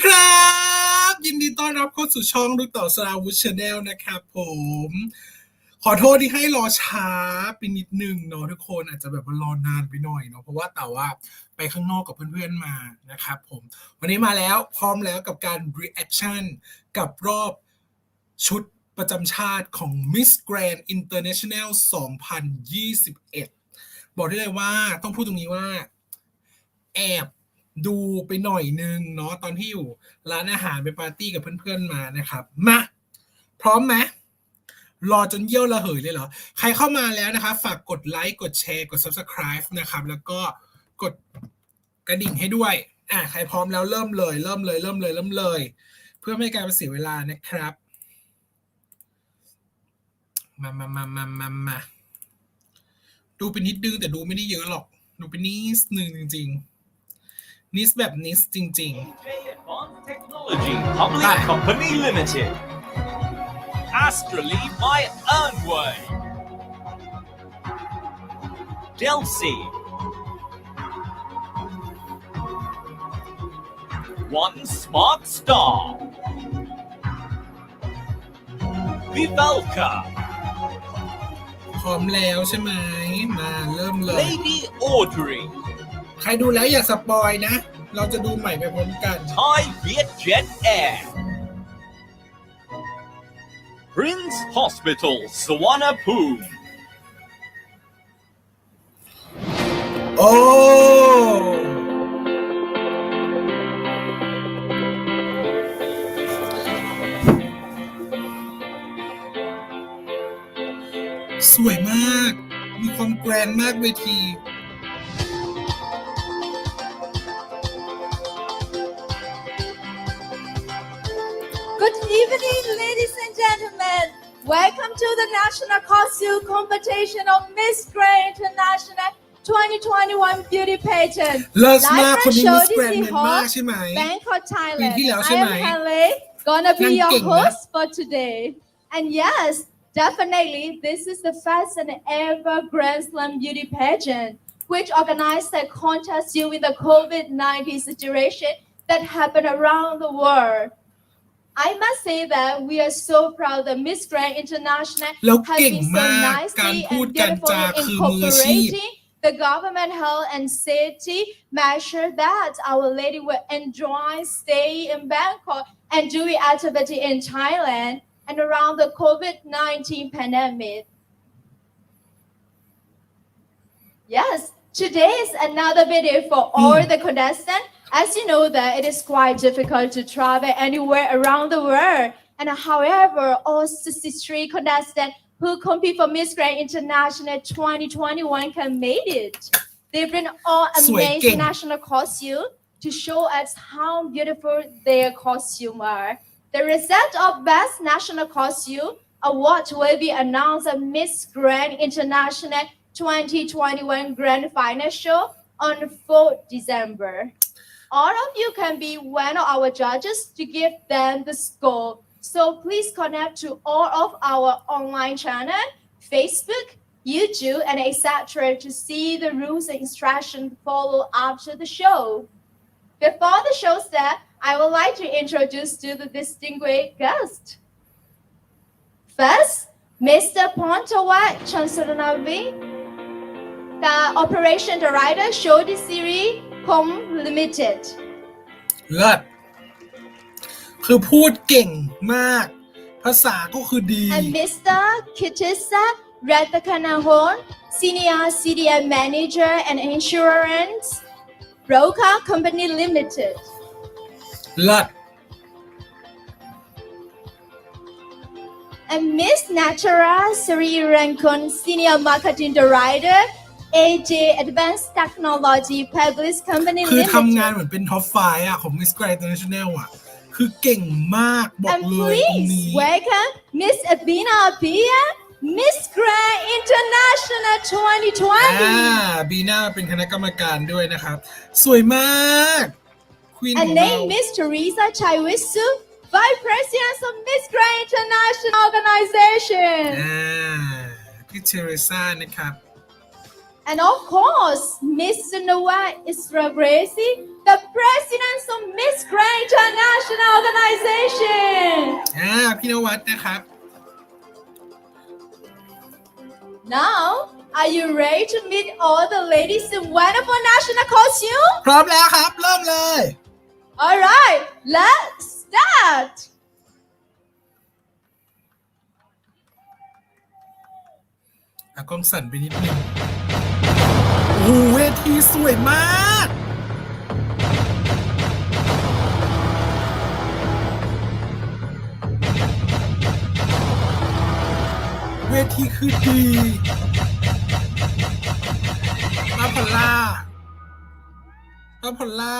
ครับยินดีต้อนรับเข้าสู่ช่องลูกต่อสราวุธชาแนลนะครับผมขอโทษที่ให้รอช้าไปนิดนึงเนาะทุกคนอาจจะแบบว่ารอนานไปหน่อยเนาะเพราะว่าแต่ว่าไปข้างนอกกับเพื่อนๆมานะครับผมวันนี้มาแล้วพร้อมแล้วกับการ reaction กับรอบชุดประจำชาติของ Miss Grand International 2021 บอกได้เลยว่าต้องพูดตรงนี้ว่าแอบดูไปหน่อยนึงเนาะตอนที่อยู่ร้านอาหารไปปาร์ตี้กับเพื่อนๆมานะครับมาพร้อมไหมรอจนเยี่ยวระเหยเลยเหรอใครเข้ามาแล้วนะคะฝากกดไลค์กดแชร์กด Subscribe นะครับแล้วก็กดกระดิ่งให้ด้วยใครพร้อมแล้วเริ่มเลยเพื่อไม่ให้การเสียเวลานะครับมาดูไปนิดนึงแต่ดูไม่ได้เยอะหรอกดูไปนิดนึงจริงๆนิสแบบนิสจริงๆ Technology Public Company Limited Astrally My Own Way Delcy One Smart Star Vivalka พร้อมแล้วใช่ไหมมาเริ่มเลย Lady Audrey ใครดูแล้วอย่าสปอยนะเราจะดูใหม่ไปพร้อมกัน Thai Vietjet Air Prince Hospital Suvarnabhumi โอ้สวยมากมีความแกรนด์มากเวที Good evening, ladies and gentlemen. Welcome to the National Costume Competition of Miss Grand International 2021 Beauty Pageant. เลิศมาก Live คนนี้ show Miss this Grand is Myanmar hot ใช่ไหม Bangkok, ปี Thailand. ที่แล้ว I ใช่ไหม am Haley, gonna be นั่ง your เก่งนะ host for today. And yes, definitely, this is the first and ever Grand Slam Beauty Pageant, which organized a contest during the COVID-19 situation that happened around the world. I must say that we are so proud that Miss Grand International แล้ว has เก่ง been so มากการ nicely พูด and การจา beautifully คือมืออาชีพ incorporating the government health and safety measure that our lady will enjoy stay in Bangkok and doing activity in Thailand and around the COVID-19 pandemic. Yes, today is another video for all the contestants. As you know that it is quite difficult to travel anywhere around the world. And however, all 63 contestants who compete for Miss Grand International 2021 can made it. They bring all amazing national costume to show us how beautiful their costume are. The result of Best National Costume Award will be announced at Miss Grand International 2021 Grand Final Show on 4th December. All of you can be one of our judges to give them the score. So please connect to all of our online channel, Facebook, YouTube, and etc. to see the rules and instructions followed after the show. Before the show start, I would like to introduce to the distinguished guest. First, Mr. Pontawat Chansuranavi, the operation director show the series Com Limited. เลิศคือพูดเก่งมากภาษาก็คือดี And Mr. Kitisa Rathakanahon, Senior CDM Manager and Insurance Broker Company Limited. เลิศ And Miss Natara Sri Rankon, Senior Marketing Director, AJ Advanced Technology Public Company คือทำงาน Limited. เหมือนเป็นท็อปไฟว์ของ Miss Grand International คือเก่งมากบอก And เลยตรงนี้ please welcome Miss Abina Apia, Miss Grand International 2020. บีน่าเป็นคณะกรรมการด้วยนะครับสวยมากควีนข And องเรา name Miss Teresa Chaiwisu, Vice President of Miss Grand International Organization. พี่เทเรซ่านะครับ And of course, Mr. Noah Isragresi, the president of Miss Grand International Organization. พี่นวัดนะครับ Now, are you ready to meet all the ladies in wonderful national costume? พร้อมแล้วครับ เริ่มเลย All right, let's start. กล้องสั่นไปนิดนึงโอ้เวทีสวยมากเวทีคือดีป้าพอลล่า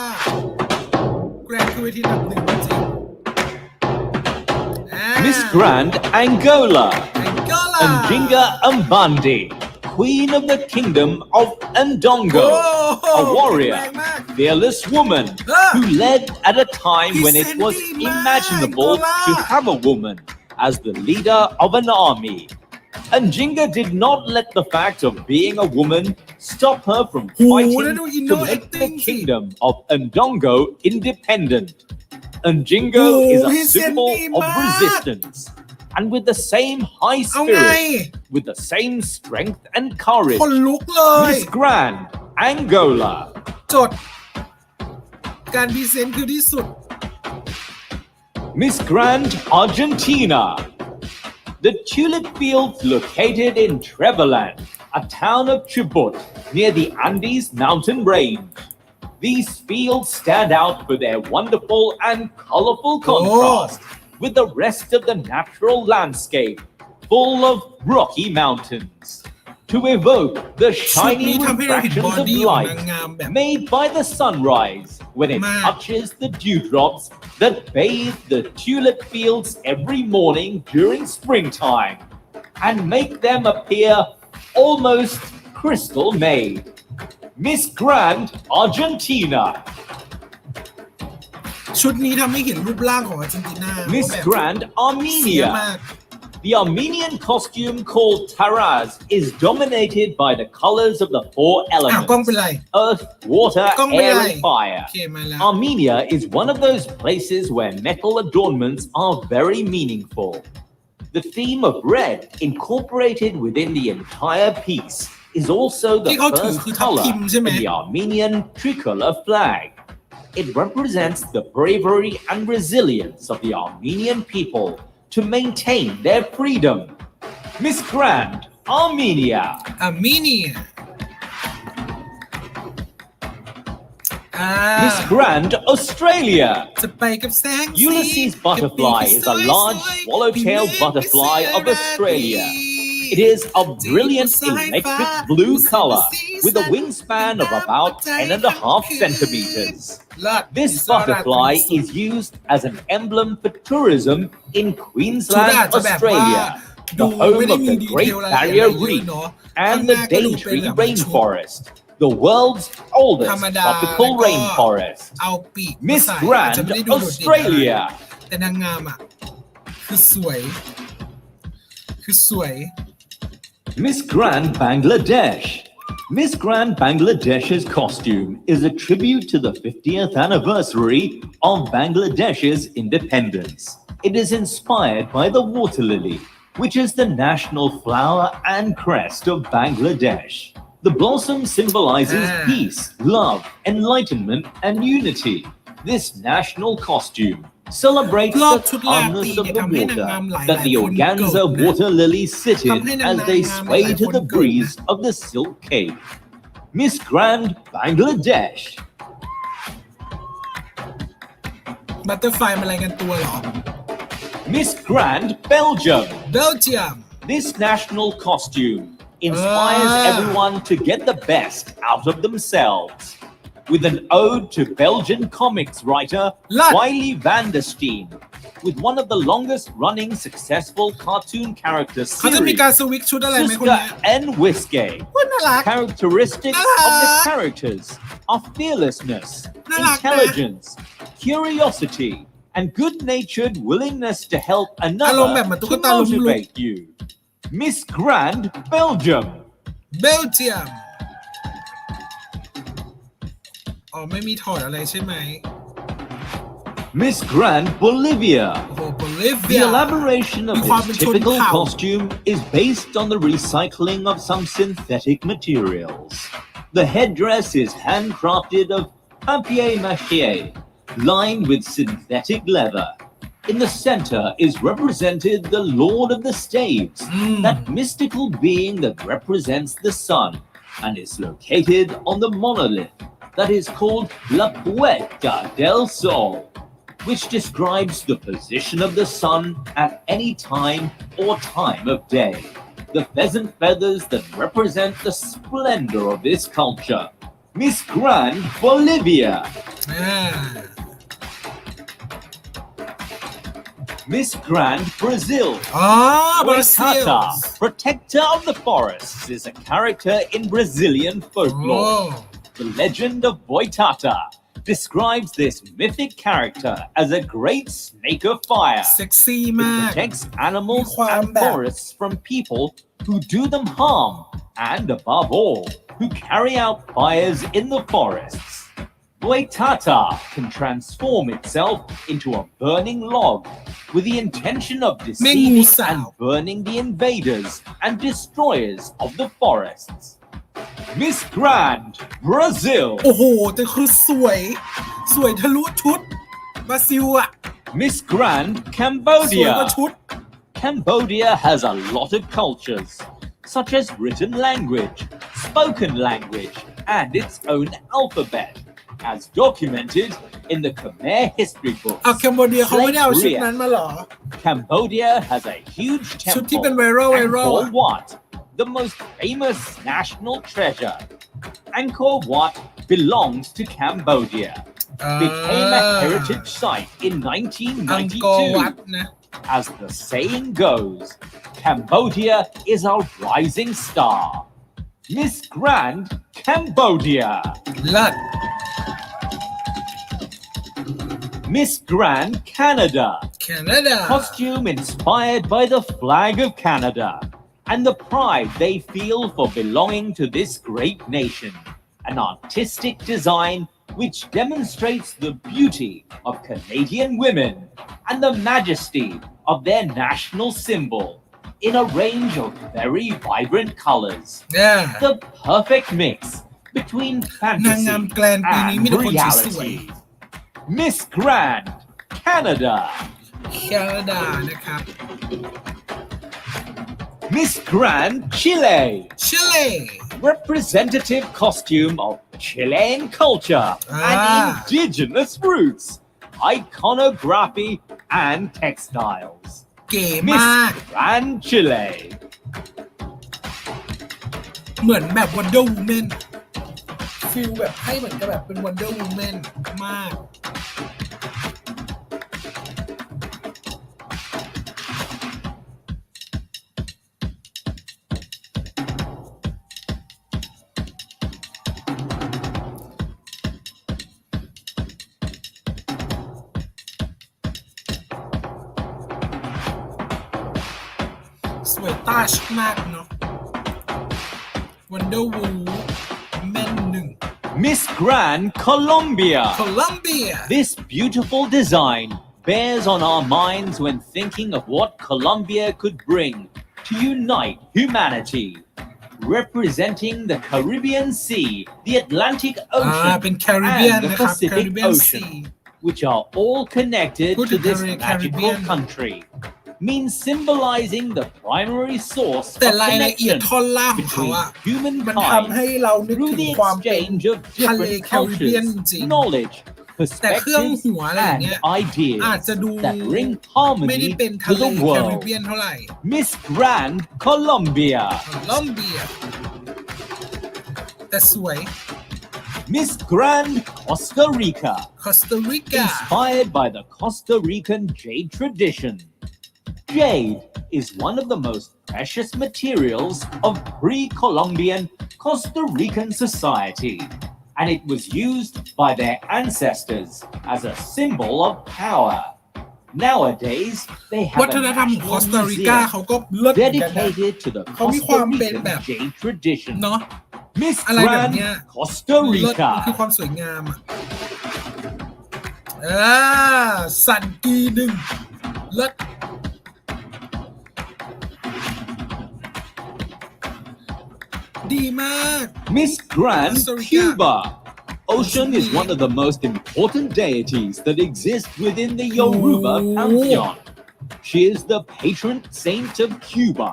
แกรนด์คือเวทีอันดับหนึ่งจริงMiss Grand Angola Njinga Mbandi, Queen of the Kingdom of Ndongo, a warrior, fearless woman who led at a time when it was imaginable to have a woman as the leader of an army. Njinga did not let the fact of being a woman stop her from fighting to make the kingdom of Ndongo independent. Njinga is a symbol of resistance. And with the same high spirit, with the same strength and courage, คนลุกเลย Miss Grand Angola จดการพรีเซนต์คือที่สุด Miss Grand Argentina. The tulip fields located in Treveland, a town of Chubut near the Andes mountain range. These fields stand out for their wonderful and colorful contrast with the rest of the natural landscape full of rocky mountains to evoke the shiny refractions of light made by the sunrise when it touches the dewdrops that bathe the tulip fields every morning during springtime and make them appear almost crystal made. Miss Grand Argentina. ชุดนี้ทำให้เห็นรูปร่างของอาร์เจนตินา Miss Grand Armenia. The Armenian costume called Taraz is dominated by the colors of the four elements: earth, water, air, and fire. Armenia is one of those places where metal adornments are very meaningful. The theme of red, incorporated within the entire piece, is also the first color in the Armenian tricolor flag. It represents the bravery and resilience of the Armenian people to maintain their freedom. Miss Grand Armenia. Miss Grand Australia. Ulysses butterfly is a large swallow-tailed butterfly of Australia. It is a brilliant electric blue color with a wingspan of about 10.5 centimeters. This butterfly is used as an emblem for tourism in Queensland, Australia, the home of the Great Barrier Reef and the Daintree Rainforest, the world's oldest tropical rainforest. Miss Grand Australia. แต่นางงามอ่ะคือสวย Miss Grand Bangladesh. Miss Grand Bangladesh's costume is a tribute to the 50th anniversary of Bangladesh's independence. It is inspired by the water lily, which is the national flower and crest of Bangladesh. The blossom symbolizes peace, love, enlightenment, and unity. This national costume celebrates the calmness of the water that the organza water lilies sit in as they sway to the breeze of the Silk Cape. Miss Grand Bangladesh. Butterfly มันอะไรกันตัวเหรอ Miss Grand Belgium. This national costume inspires everyone to get the best out of themselves. With an ode to Belgian comics writer Wiley van der Steen, with one of the longest-running successful cartoon character series, Suska and Whiskey. Characteristics of the characters are fearlessness, intelligence, curiosity, and good-natured willingness to help another to motivate you. Miss Grand Belgium. อ๋อไม่มีถอดอะไรใช่ไหม Miss Grand Bolivia. โอ้โหโบลิ The เวีย elaboration of มีความเป็น this ชน typical เผ่า costume is based on the recycling of some synthetic materials. The headdress is handcrafted of papier-mâché, lined with synthetic leather. In the center is represented the Lord of the Staves, that mystical being that represents the sun, and is located on the monolith that is called La Puerta del Sol, which describes the position of the sun at any time or time of day. The pheasant feathers that represent the splendor of this culture. Miss Grand Bolivia. อ่า Miss Grand Brazil. อ๋อบราซิล Boitata, protector of the forests, is a character in Brazilian โอ้ folklore. The legend of Boitata describes this mythic character as a great snake of fire. เซ็กซี่ It มาก protects animals มีความ and แบบ forests from people who do them harm, and above all, who carry out fires in the forests. Boitata can transform itself into a burning log with the intention of deceiving and burning the invaders and destroyers of the forests. Miss Grand Brazil. โอ้โหแต่คือสวยทะลุชุดบราซิลอะ Miss Grand สวยกว่า Cambodia. ชุด Cambodia has a lot of cultures, such as written language, spoken language, and its own alphabet, as documented in the Khmer history books. เอาแคนเบเดียเขาไม่ได้เอาชุดนั้นมาเหรอ Cambodia has a huge ชุดที่ temple, เป็นไวรัล Angkor อะ Wat, the most famous national treasure. Angkor Wat belongs to Cambodia. Became a heritage site in อังกอร์วัด 1992. นะ As the saying goes, Cambodia is our rising star. Miss Grand Cambodia. เลิศ Miss Grand Canada. แคนาดา Costume inspired by the flag of Canada and the pride they feel for belonging to this great nation. An artistic design which demonstrates the beauty of Canadian women and the majesty of their national symbol in a range of very vibrant colors. เนี่ย The perfect mix between นาง fantasy งามแกลนปีนี้ and มีแต่คนสวย reality. Miss Grand Canada. ๆแคนาดานะครับ Miss Grand Chile. ชิลี Representative costume of Chilean culture and indigenous roots, iconography, and textiles. เก๋ Miss มาก Grand Chile. เหมือนแบบ Wonder Woman ฟิลแบบให้เหมือนกับแบบเป็น Wonder Woman มาก สวยตาชมากเนาะ Wonder Woman 1 Miss Grand Colombia. Colombia This beautiful design bears on our minds when thinking of what Colombia could bring to unite humanity. Representing the Caribbean Sea, the Atlantic เป็น Ocean, Caribbean and the นะครับ Pacific Caribbean Ocean, Sea which are all connectedพูด to ถึง this Caribbean magical country, means symbolizing the primary source แต่ of รายละเอียด connection ท่อนล่างของเขา between อะมันทำให้ humankind เรานึก through ถึง the ความเป็น exchange of ทะเล different แคริบเบียน cultures, จริง knowledge, แต่เครื่อง perspectives, หัวอะไรอย่าง and เงี้ย ideas อาจจะดู that bring ไม่ได้ harmony เป็นทะ to เล the แคริบ world. เบียนเท่าไหร่ Miss Grand Colombia. คอลอมเบียแต่สวย Miss Grand Costa Rica. คอสตาริกา Inspired by the Costa Rican jade tradition. Jade is one of the most precious materials of pre-Columbian Costa Rican society, and it was used by their ancestors as a symbol of power. Nowadays, they วั have ฒ a นธรรมของคอส national ตาริกา museum เขาก็เลิศเหมือนกันนะ dedicated to the เขามีความ Costa เป็น Rican แบบ jade tradition. เนาะ Miss อะไรแบบเนี้ย Grand Costa เลิศมันคือ Rica. ความสวยงามอ่ะสันกีหนึ่งเลิศดีมาก Miss Grand Costa Rica. Cuba. Ocean is one of the most important deities that exist within the Yoruba Oh. pantheon. She is the patron saint of Cuba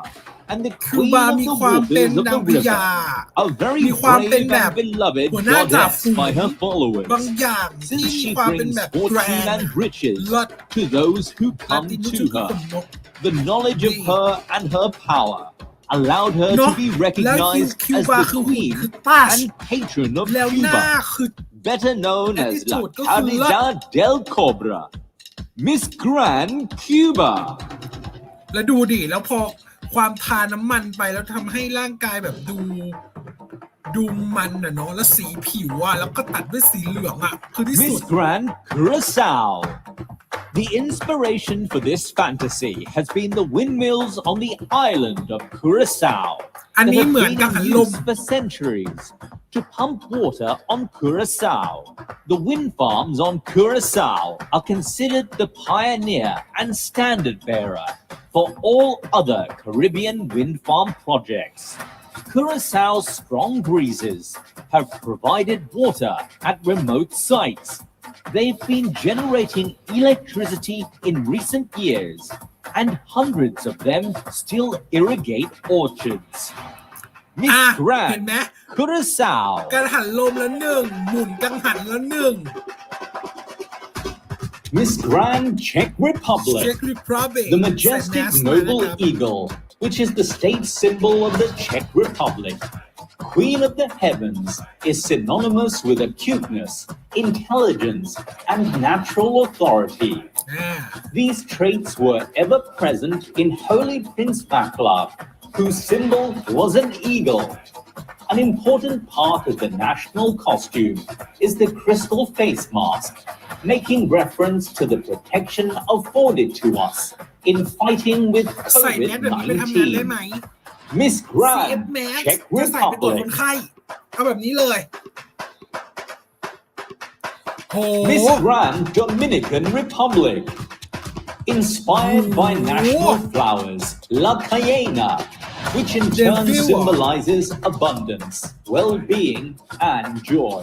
and the คิว queen บา of มี the ความเป็น waters of นาง the พญา river, a very มีความเป็น brave แบบ and beloved หัวหน้าจ่า goddess ฝูง by her followers. บางอย่างที่ Since มี she ความเป็น brings แบบแกร fortune น and riches เลิศ to those who ลา come ตินก็ to คือข her. นนก The knowledge of her and her power allowed her เนาะ to be แล้ว recognized คิว as บา the คือหุ่น queen คือตัช and patron of แล้วหน้า Cuba, คือ better known as La Attitude ก็คือเลิศ Caridad del Cobra. Miss Grand Cuba. แล้วดูดิแล้วพอความทาน้ำมันไปแล้วทำให้ร่างกายแบบดูมันอ่ะเนาะแล้วสีผิวอ่ะแล้วก็ตัดด้วยสีเหลืองอ่ะคือที่สุ Miss ด Grand Curacao. The inspiration for this fantasy has been the windmills on the island of Curacao อัน that นี้ have เหมือน been กังหัน in ลม use for centuries to pump water on Curacao. The wind farms on Curacao are considered the pioneer and standard bearer for all other Caribbean wind farm projects. Curaçao's strong breezes have provided water at remote sites. They've been generating electricity in recent years, and hundreds of them still irrigate orchards. Miss อ่ะเห็น Grand ไหม Curaçao. กังหันลมแล้วหนึ่งหมุนกังหันแล้วหนึ่ง Miss Grand Czech Republic. Czech Republic The majestic ใส่แมสมานะ noble ครับ eagle, which is the state symbol of the Czech Republic, Queen of the Heavens, is synonymous with acuteness, intelligence, and natural authority. อ่า These traits were ever present in Holy Prince Vaclav, whose symbol was an eagle. An important part of the national costume is the crystal face mask, making reference to the protection afforded to us in fighting with ใส่แมสแบบนี้ไปทำงานได้ไหม COVID-19. Miss CF Grand Max Czech จะใส่ไปตรวจค Republic. นไข้เอาแบบนี้เลยโห Miss Grand Dominican Republic. Inspired by national flowers, La Cayena, which in turn symbolizes abundance, well-being, and joy.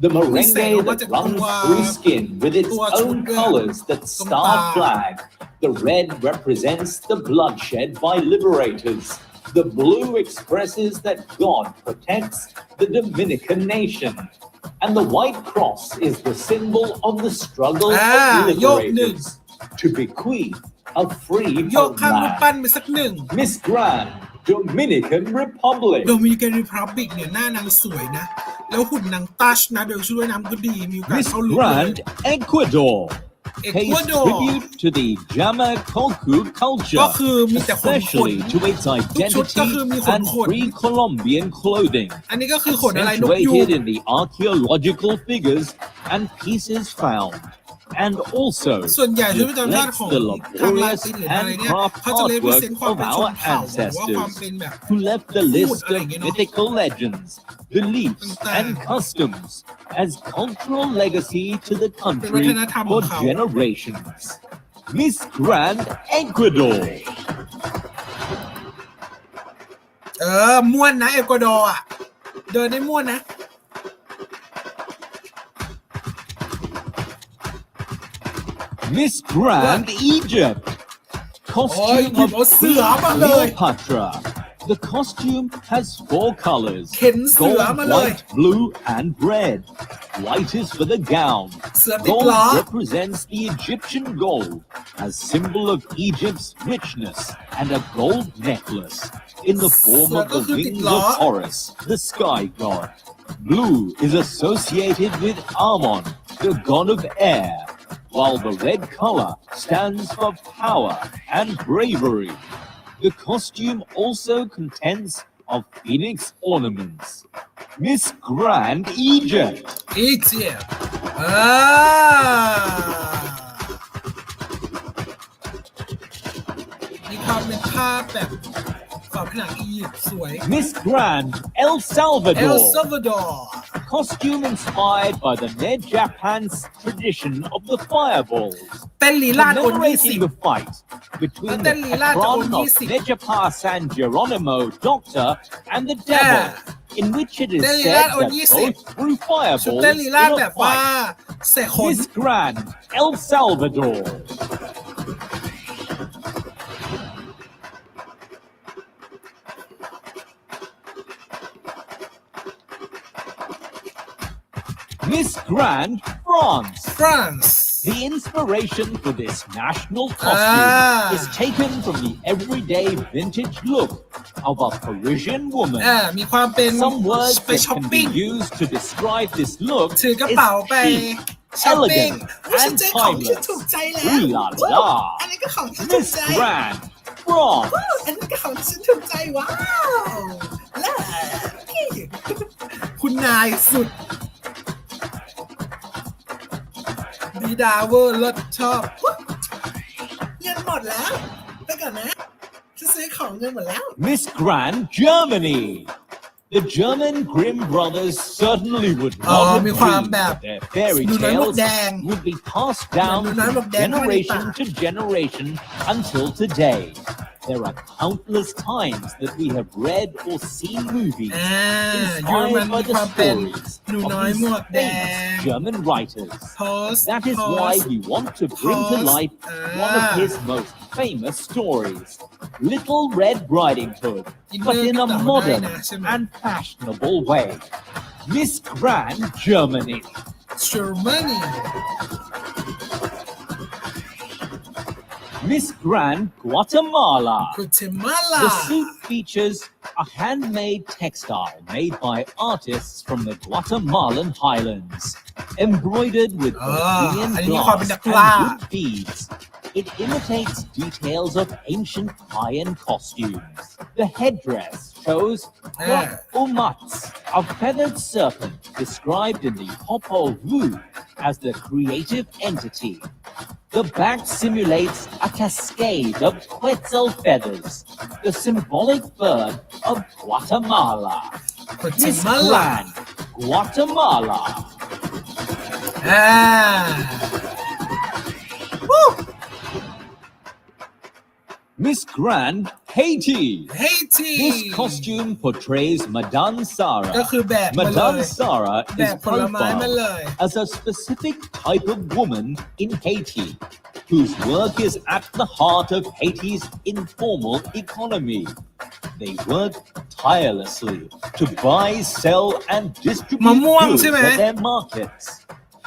The merengue that runs through skin with its own colors that star flag. The red represents the bloodshed by liberators. The blue expresses that God protects the Dominican nation. And the white cross is the symbol of the struggle of liberators to bequeath a free โยกข้างรูป homeland. ปั้นไปสักหนึ่ง Miss Grand Dominican Republic. โดมินิกันรีพับลิกเนี่ยหน้านางสวยนะ แล้วหุ่นนางตัชนะเดี๋ยวช่วยน้ำก็ดีมีโอกาส Miss เข้าลุกเลย Grand Ecuador. Pays Ecuador tribute to the Jamacocu ก็ culture, คือมีแต่ขน especially to its ชุดก็ identity คือมีขน and ขน pre-Columbian clothing, อันนี้ก็คือขนอะไรนกยูง accentuated in the archaeological figures and pieces found, and also ส่วนใหญ่ชุดประจำชาติ reflects ของ the ทางลา laborious ตินหรืออะไรเนี่ย handcraft เขาจะเลเวอร์เซน artwork ความ of เป็นช our นเผ่าหรือว่าความ ancestors เป็นแบบ who left the list ofอะไรอย่างเงี้ยเนอะ mythical legends, beliefs, and customs as cultural legacy to the เป็น country วัฒนธรรมขอ for งเขา generations. Miss Grand Ecuador. ม่วนนะเอกวาดอร์อ่ะเดินได้ม่วนนะ Miss Grand Egypt. Costume Oh, of oh, สือมาเลย Cleopatra. The costume has 4 colors: เข็นเสือ gold, มาเลย white, blue, and red. White is for the gown. เสือติด Gold ล้อ represents the Egyptian gold, as symbol of Egypt's richness, and a gold necklace in the form of the wings of Horus, the sky god. Blue is associated with Ammon, the god of air, while the red color stands for power and bravery. The costume also contents of phoenix ornaments. Miss Grand Egypt. อีเจียมีความเป็นภาพแบบ ฝาผนังอียิปต์สวย Miss Grand El เอล Salvador. ซัลวาดอร์ Costume inspired by the Ned Japan's tradition of the fireballs. เต้นลีลาดโอน20 Commemorating the fight between Then the Lila patron Oon of 20. Nejapa San Geronimo Doctor and the devil, in which it is Then said Lila Oon that 20. both threw ชุด fireballs เต้นลีลาด in แบ a บว่า fight. เสกขน Miss Grand El Salvador. Miss Grand France. ฟรานซ์ The inspiration for this national costume is taken from the everyday vintage look of a Parisian woman. มีความเป็น Some words ไป that ช้อป can ปิ้ be ง used to describe this look ถือกระ is เป๋าไป chic, ช้อปปิ้ง elegant, ฉัน and เจอของที่ timeless. ถูกใจแล้ว Ooh la la. อันนี้ก็ของที่ถูก Miss ใจ Grand France. อันนี้ก็ของที่ฉันถูกใจว้าวแล้วคุณนายสุดดีดาเวอร์เลิศชอบเงินหมดแล้วไปก่อนนะจะซื้อของเงินหมดแล้ว Miss Grand Germany. The German Grimm brothers certainly would notมี agree ความแบบ that their fairy หนูน้อยหมวก tales แดง would be passed down หนูน้อยหมว from กแดงเข้ามาในป่า generation to generation until today. There are countless times that we have read or seen movies เยอรมัน inspired มี by ค the วามเป็น stories หนู of น้อยหม these วกแดง famous German writers. พอส That is why we want to bring to Pause. life one of his most famous stories, Little Red Riding Hood, but in a modern and fashionable way. Miss Grand Germany. Germany Miss Grand Guatemala. Guatemala The suit features a handmade textile made by artists from the Guatemalan highlands, embroidered with Brazilian อันนี้มีความเป็น glass นักล่า and wood beads. It imitates details of ancient Mayan costumes. The headdress shows Umats, a feathered serpent described in the Popol Vuh as the creative entity. The back simulates a cascade of quetzal feathers, the symbolic bird of Guatemala. Miss Guatemala Grand Guatemala. Miss Grand Haiti. Haiti This costume portrays Madame ก็ Sarah. คือแบบมาเลย Madame Sarah แบ is บผลไม้มาเลย profiled as a specific type of woman in Haiti, whose work is at the heart of Haiti's informal economy. They work tirelessly to buy, sell, and distribute มะม่วง goods ใช่ไหม at their markets.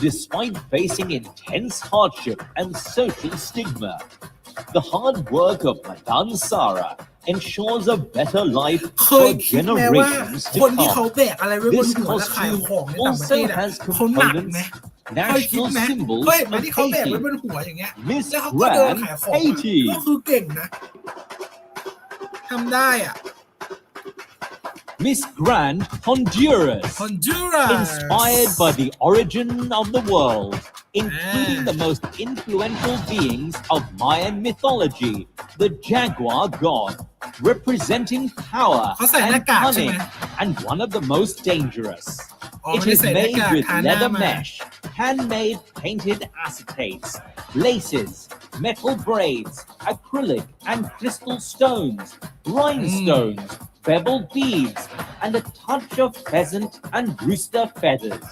Despite facing intense hardship and social stigma, the hard work of Madame Sarah ensures a better life เค for ยคิดไหมว่า generations คน to ที่เขา come. แบกอะไรไว้บน This หัวและขายของ costume ในต่างประเท also ศ has เขาหนักไหม components, เคยคิด national ไหม symbols เคยเห็นไหม of ที่เขาแบกไว้บ Haiti. นหัวอย่างเงี้ย Miss แล้วเขาก็เดิน Grand ขายของ Haiti. ก็คือเก่งนะทำได้อ่ะ Miss Grand Honduras. Honduras Inspired by the origin of the world, including the most influential beings of Mayan mythology, the jaguar god, representing power เขาใส่หน้า and กากใช่ไหม cunning, and one of the most dangerous. อ๋อ It ไม่ได้ is ใส่หน้า made กาก with ทาหน้า leather มา mesh, handmade painted acetates, laces, metal braids, acrylic and crystal stones, rhinestones, beveled beads, and a touch of pheasant and rooster feathers.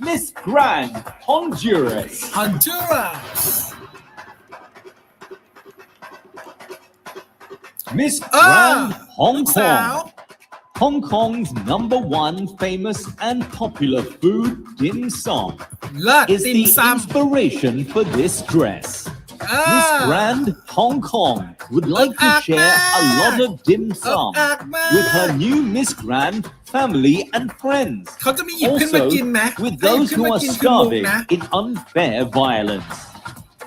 Miss Grand Honduras. Honduras Miss Grand Hong สาว Kong. Hong Kong's #1 famous and popular food, dim sum, เลิศ is ติ่ม the ซำ inspiration for this dress. Miss Grand Hong Kong would like to share a lot of dim sum อักมาก with her new Miss Grand family and friends. เขาจะมีหยิบขึ้นมา Also, กินไหม with ถ้าหยิบ those ขึ้น who มา are กินคือมุก starving นะ in unfair violence.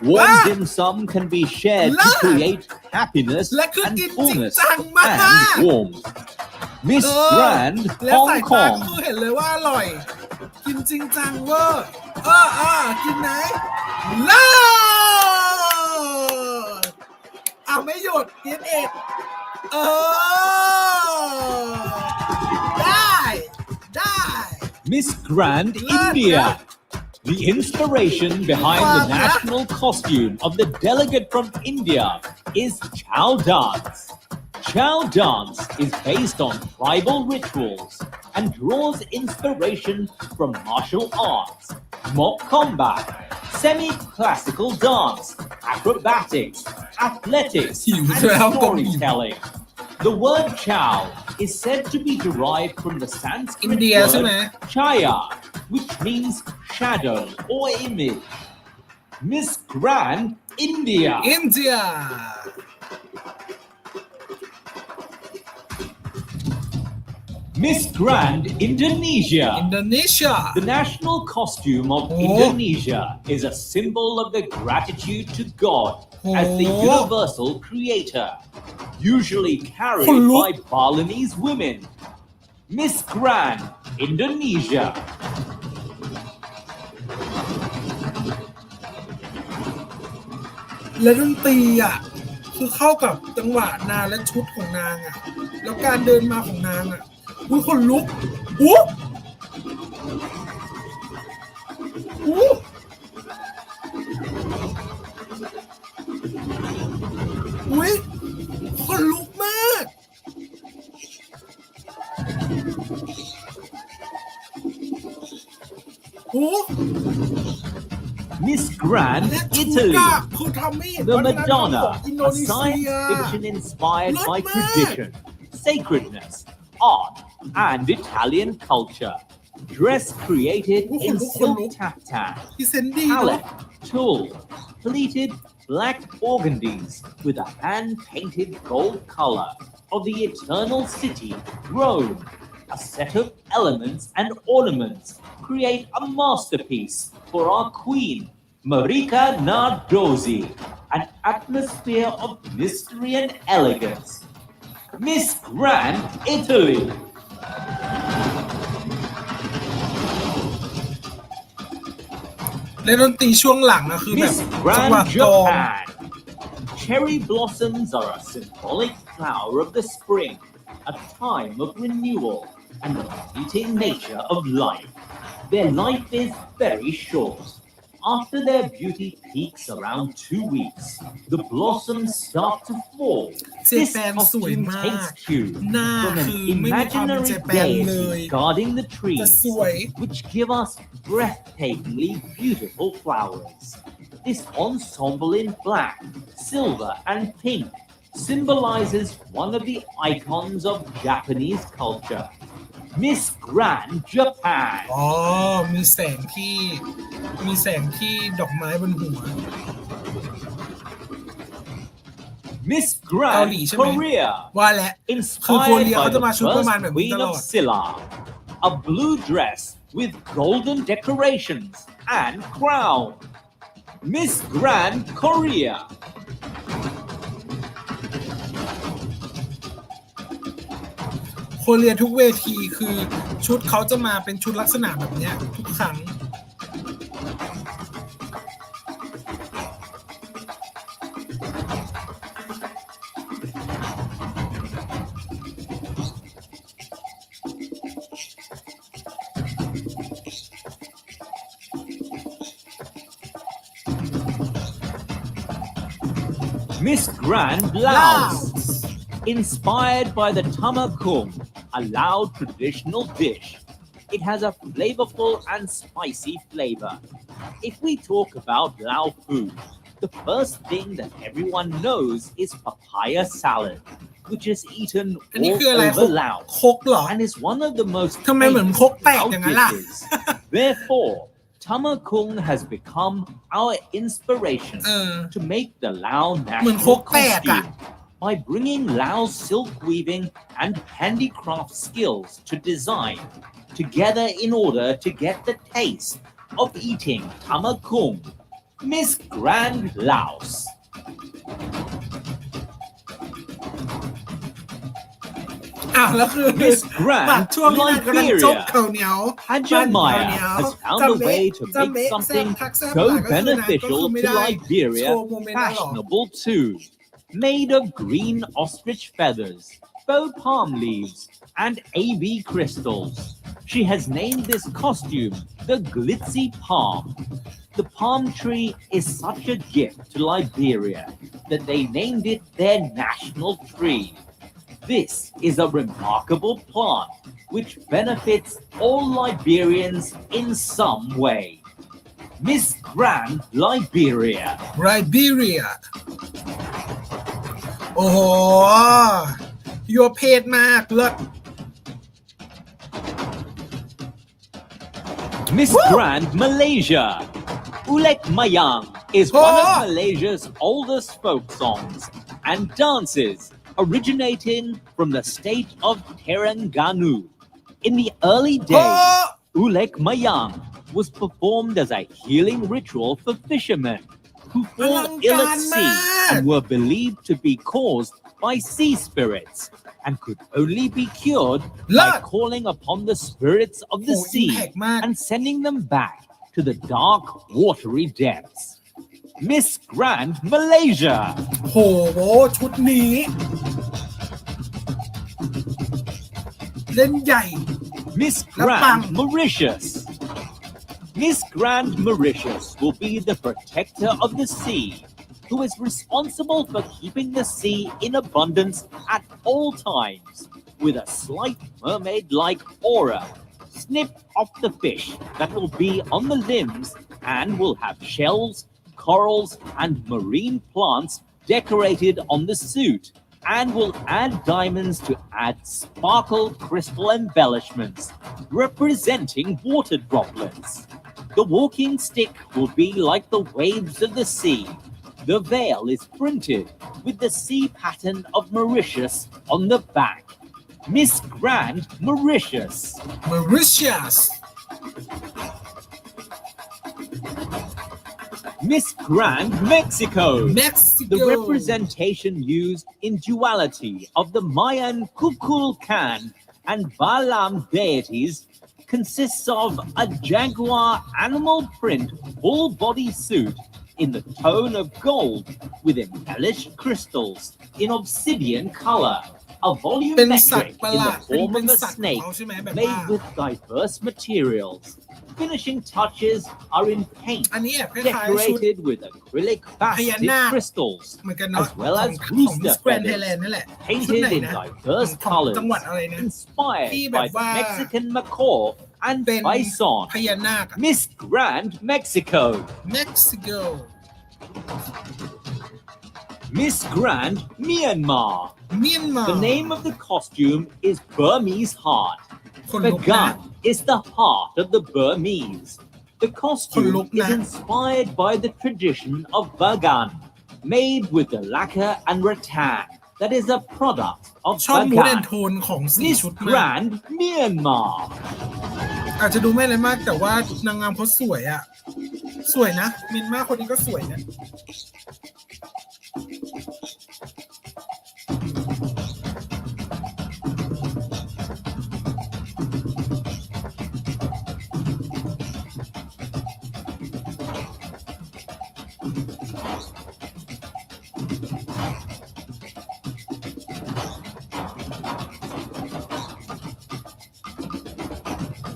Warm Ah! dim sum can be shared to Love! create happiness และคือ and กินจริง fullness จังมาก and warmth. Miss เออ Grand แล้ว Hong สายตาก็ Kong. คือเห็นเลยว่าอร่อย กินจริงจังเวอร์กินไหนเลิศไม่หยุดกินเอ็ด เออได้ได้ Miss Grand India. The inspiration behind the national costume of the delegate from India is Chow dance. Chow dance is based on tribal rituals and draws inspiration from martial arts, mock combat, semi-classical dance, acrobatics, athletics, and storytelling. The word Chow is said to be derived from the Sanskrit India, word isn't it? Chaya, which means shadow or image. Miss Grand India. อินเดีย Miss Grand Indonesia. อินโดนีเซีย The national costume of Oh. Indonesia is a symbol of the gratitude to God as the Oh. universal creator, usually carried Oh, look. by Balinese women. Miss Grand Indonesia. และดนตรีอ่ะคือเข้ากับจังหวะนางและชุดของนางอ่ะแล้วการเดินมาของนางอ่ะอุ้ยคนลุกอู้อู้อุ้ยคนลุกมากโอ้ Miss Grand และชุด Italy. อะคือทำให้เห็น The วัฒนธรรมของ Madonna, อินโด a นีเซี science ย fiction inspired by Look, man. tradition, sacredness, art, and Italian culture. Dress created Look, in look, silk look. taftan, พิเศษดีเนาะ palette, tulle, pleated black organdies with a hand-painted gold color of the eternal city, Rome. A set of elements and ornaments create a masterpiece for our queen, Marika Nardozi, an atmosphere of mystery and elegance. Miss Grand Italy. และดนตรีช่วงหลังอะคือแบบ Miss จังหวะ Grand กลอง Japan. Cherry blossoms are a symbolic flower of the spring, a time of renewal and the fleeting nature of life. Their life is very short. After their beauty peaks around 2 weeks, the blossoms start to fall. เจ This แปนสวย often มาก takes cue หน้า from คือ an ไม่มีความเป็นเจ imaginary แปนเลย deity guarding the จะ trees, สวย which give us breathtakingly beautiful flowers. This ensemble in black, silver, and pink symbolizes one of the icons of Japanese culture, Miss Grand Japan. อ๋อมีแสงที่ดอกไม้บนหัว Miss เกาหลี Grand ใช่ไหม Korea, ว่าแล้ว คือโค inspired เรีย by เขาจะ the มาชุดประมาณ first แบบนี้ queen ตลอ of ด Silla, a blue dress with golden decorations and crown. Miss Grand Korea. โคเรียทุกเวทีคือชุดเขาจะมาเป็นชุดลักษณะแบบเนี้ยทุกครั้ง Miss Grand Laos. Inspired by the tamakung, a Lao traditional dish. It has a flavorful and spicy flavor. If we talk about Lao food, the first thing that everyone knows is papaya salad, which is eaten อันนี้ all คืออะไร over Laos คกเหรอ and is one of the most ทำไมเหมือน famous คกแปลก Lao อย่างนั้นล่ะ dishes. Therefore, tamakung has become our inspiration เออ to make the Lao เหมือนค national กแปลกอะ costume by bringing Lao's silk weaving and handicraft skills to design together in order to get the taste of eating tamakung. Miss Grand Laos. อ้าวแล้วคือ Miss Grand ปัดช่วงที่นางกำลังจบ Liberia ข้าวเหนียว Hajamaya has found a way to จะ make เมะ something แซ่บทักแซ่บ so หลายก็คือนางก็ beneficial คือไม่ to ได้ Liberia โชว์โมเมนต์นั้นหรอ fashionable too. made of green ostrich feathers, faux palm leaves, and AB crystals. She has named this costume the Glitzy Palm. The palm tree is such a gift to Liberia that they named it their national tree. This is a remarkable plant which benefits all Liberians in some way. Miss Grand Liberia. Liberia โอ้โหยัวเพศมากเลิศ Miss Grand Malaysia. Ulek Mayang is one of Malaysia's oldest folk songs and dances originating from the state of Terengganu. In the early days, Ulek Mayang was performed as a healing ritual for fishermen who fall ill at sea and were believed to be caused by sea spirits and could only be cured by calling upon the spirits of the sea and sending them back to the dark, watery depths. Miss Grand Malaysia. โหชุดนี้เล่นใหญ่ Miss Grand Mauritius. Miss Grand Mauritius will be the protector of the sea, who is responsible for keeping the sea in abundance at all times, with a slight mermaid-like aura. Snip off the fish that will be on the limbs and will have shells, corals, and marine plants decorated on the suit, and will add diamonds to add sparkle crystal embellishments, representing water droplets. The walking stick will be like the waves of the sea. The veil is printed with the sea pattern of Mauritius on the back. Miss Grand Mauritius. Mauritius Miss Grand Mexico. Mexico The representation used in duality of the Mayan Kukulkan and Balam deities consists of a jaguar animal print full body suit in the tone of gold with embellished crystals in obsidian color. A volumetric in the form of a snake made with diverse materials. Finishing touches are in paint decorated with acrylic faceted crystals, as well as rooster feathers painted in diverse colors, inspired by the Mexican macaw and bison. Miss Grand Mexico. Miss Grand Myanmar. The name of the costume is Burmese Heart. The gun is the heart of the Burmese. The costume is inspired by the tradition of Bagan, made with the lacquer and rattan that is a product of ชอบมูดแอน Bagan. โทนของสี Miss ชุดมาก Grand Myanmar. อาจจะดูไม่อะไรมากแต่ว่านางงามเขาสวยอะสวยนะเมียนมาคนนี้ก็สวยนะ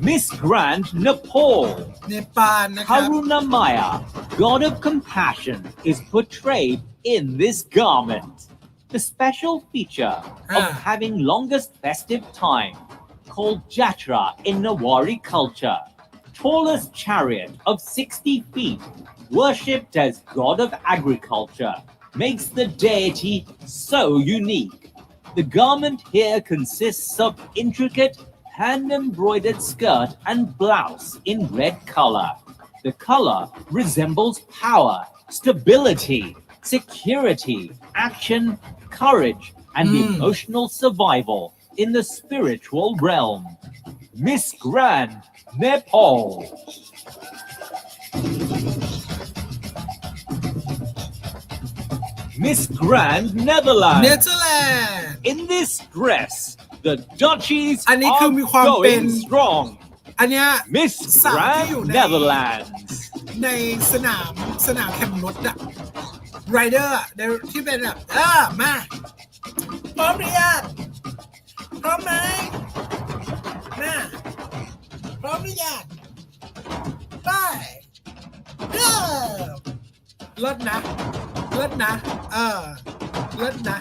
Miss Grand Nepal. เนปาลนะครับ Haruna Maya, god of compassion, is portrayed in this garment. The special feature of having longest festive time, called Jatra in Nawari culture, tallest chariot of 60 feet, worshipped as god of agriculture, makes the deity so unique. The garment here consists of intricate hand-embroidered skirt and blouse in red color. The color resembles power, stability, security, action, courage, and emotional survival in the spiritual realm. Miss Grand Nepal. Miss Grand Netherlands. เนเธอร์แลนด์ In this dress, the duchies อันนี้คือ are มีความเป็น going strong. อันเนี้ย Miss สั่งที่ Grand อยู่ใน Netherlands. ในสนามแข่งรถอะไรเดอร์อะที่เป็นแบบมาพร้อมหรือยังพร้อมไหมมาพร้อมหรือยังไปเริ่มรถนะรถนะรถนะ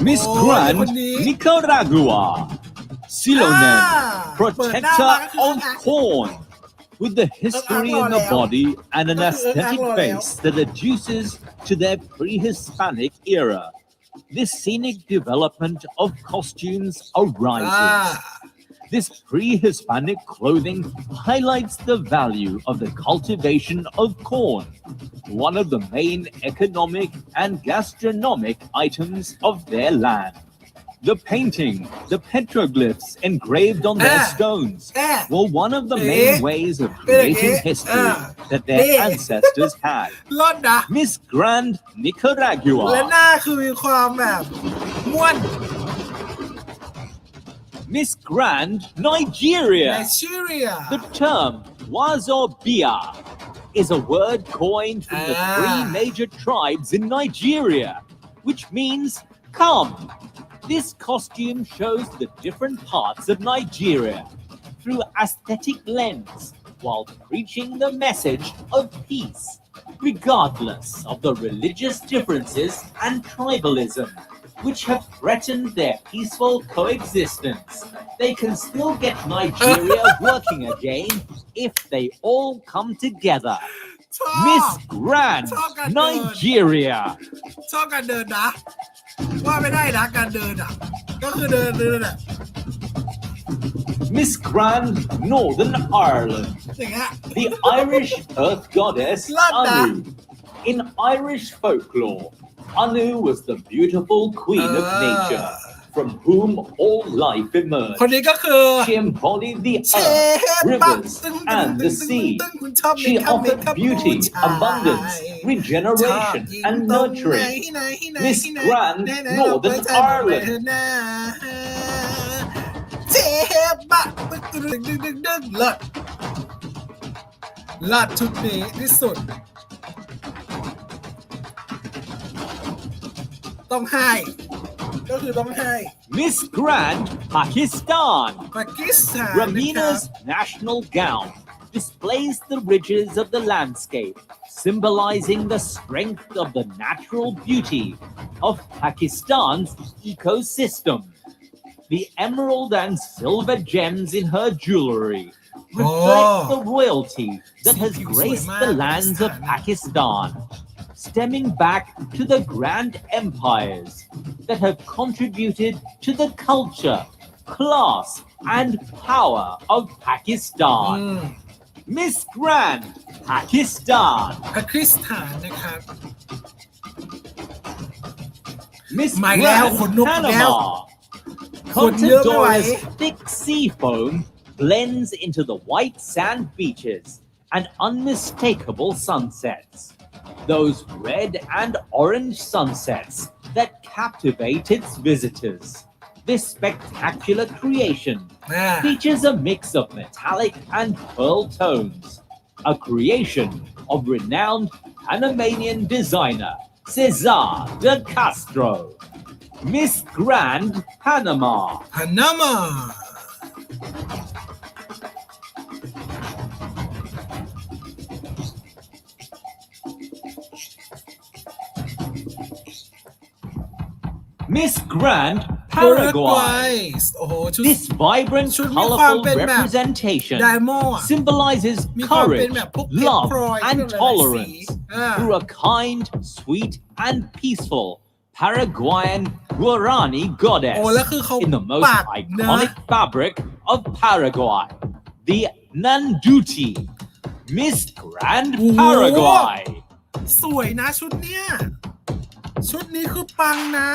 Miss Grand Nicaragua, Silonen, protector of corn, with the history in the body and an aesthetic base that adduces to their pre-Hispanic era. This scenic development of costumes arises. This pre-Hispanic clothing highlights the value of the cultivation of corn, one of the main economic and gastronomic items of their land. The painting, the petroglyphs engraved on their stones, were one of the main ways of creating history that their ancestors had. รถนะ Miss Grand และ Nicaragua. หน้าคือมีความแบบม่วน Miss Grand Nigeria. Nigeria The term Wazobia is a word coined from the three major tribes in Nigeria, which means come. This costume shows the different parts of Nigeria through aesthetic lens while preaching the message of peace, regardless of the religious differences and tribalism which have threatened their peaceful coexistence. They can still get Nigeria working again if they all come together. ชอบ Miss Grand Nigeria. ชอบการเดินนะว่าไม่ได้นะการเดินอ่ะก็คือเดินอ่ะ Miss Grand Northern Ireland. อย่างเงี้ย The Irish earth goddess Anu. In Irish folklore, Anu was the beautiful queen of nature, from whom all life คน emerged. นี้ก็คือ She embodied the earth, rivers, and the sea. She offered beauty, abundance, regeneration, and nurturing. Miss Grand Northern Ireland. เจ็บอะเลิศเลิศชุดนี้ที่สุดต้องให้ก็คือต้องให้ Miss Grand Pakistan. ปากีสถาน Ramina's national gown displays the ridges of the landscape, symbolizing the strength of the natural beauty of Pakistan's ecosystem. The emerald and silver gems in her jewelry reflect the royalty that has graced the lands of Pakistan, stemming back to the grand empires that have contributed to the culture, class, and power of Pakistan. Miss Grand Pakistan. ปากีสถานนะครับ Miss มาแล้ว Grand ขนนกแล้ว Panama. ขนเยอะไม่ไหว Contadora's thick sea foam blends into the white sand beaches and unmistakable sunsets. Those red and orange sunsets that captivate its visitors. This spectacular creation features a mix of metallic and pearl tones, a creation of renowned Panamanian designer Cesar de Castro. Miss Grand Panama. Panama Miss Grand Paraguay. โอ้โหชุด This vibrant, ชุดมีความ colorful เป็นแบบ representation ไดมอนด์ symbolizes มีความเป็น courage, แบบพวกเพชร love, พลอยที่ and เป็นหลายๆสี tolerance through a kind, sweet, and peaceful Paraguayan Guarani โอ้แล้วคือ goddess เขา in the most ปักนะ iconic fabric of Paraguay, the Nanduti. Miss Grand โอ้โห Paraguay. สวยนะชุดเนี้ยชุดนี้คือปังนะ